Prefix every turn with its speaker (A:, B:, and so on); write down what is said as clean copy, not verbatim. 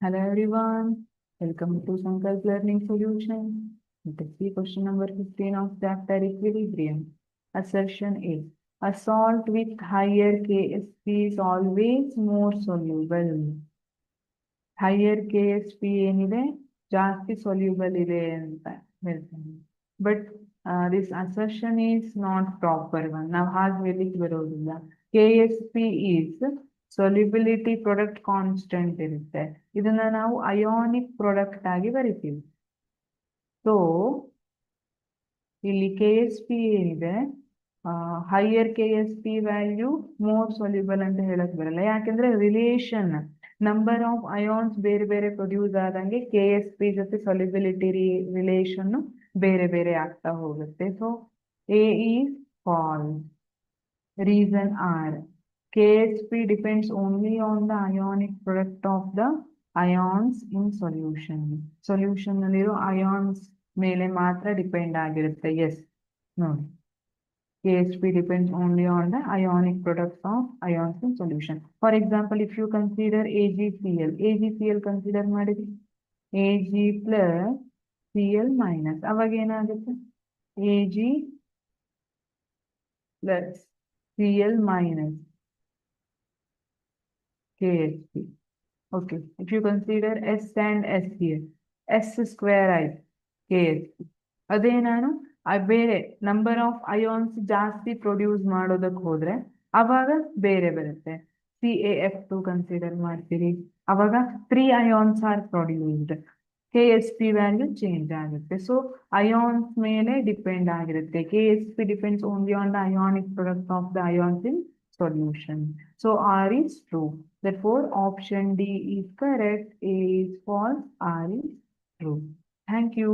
A: Hello everyone, welcome to Sankalp Learning Solution. Let us see question number 15 of chapter Equilibrium. Assertion A. A salt with higher KSP is always more soluble. Higher KSP ಏನಿದೆ ಜಾಸ್ತಿ soluble ಇದೆ ಅಂತ ಹೇಳ್ತಾನೆ. But this assertion is not proper one. ನಾವು ಹಾಗೆ ಹೇಳಿಕ್ಕೆ ಬರೋದಿಲ್ಲ. KSP is solubility product constant ಇರುತ್ತೆ. ಇದನ್ನ ನಾವು ಅಯಾನಿಕ್ ಪ್ರಾಡಕ್ಟ್ ಆಗಿ ಬರಿತೀವಿ. ಸೊ ಇಲ್ಲಿ KSP ಏನಿದೆ higher KSP value more soluble ಅಂತ ಹೇಳಕ್ ಬರಲ್ಲ. ಯಾಕೆಂದ್ರೆ ರಿಲೇಷನ್ ನಂಬರ್ ಆಫ್ ಅಯಾನ್ಸ್ ಬೇರೆ ಬೇರೆ ಪ್ರೊಡ್ಯೂಸ್ ಆದಂಗೆ KSP ಜೊತೆ ಸೊಲ್ಯುಬಿಲಿಟಿ ರಿಲೇಷನ್ ಬೇರೆ ಬೇರೆ ಆಗ್ತಾ ಹೋಗುತ್ತೆ. So A is false. Reason R. KSP depends only on the ionic product of the ions in solution. Solution ನಲ್ಲಿರೋ ions ಮೇಲೆ ಮಾತ್ರ ಡಿಪೆಂಡ್ ಆಗಿರುತ್ತೆ. ಎಸ್ ನೋಡಿ, KSP depends only on the ionic products of ions in solution. For example, if you consider AgCl consider ಮಾಡಿದ್ರೆ Ag plus Cl minus ಅವಾಗ ಏನಾಗುತ್ತೆ Ag plus Cl minus KSP. Okay, if you consider S and S here, S square I KSP. ಅದೇ ನಾನು ಬೇರೆ number of ions ಜಾಸ್ತಿ produce ಮಾಡೋದಕ್ಕೆ ಹೋದ್ರೆ ಅವಾಗ ಬೇರೆ ಬರುತ್ತೆ. CaF2 ಕನ್ಸಿಡರ್ ಮಾಡ್ತೀರಿ, ಅವಾಗ 3 ions R produced. KSP value change ಆಗುತ್ತೆ. ಸೊ ಅಯಾನ್ಸ್ ಮೇಲೆ ಡಿಪೆಂಡ್ ಆಗಿರುತ್ತೆ. KSP depends only on the ionic product of the ions in solution. So R is true. Therefore, option D is correct. A is false. R is true. Thank you.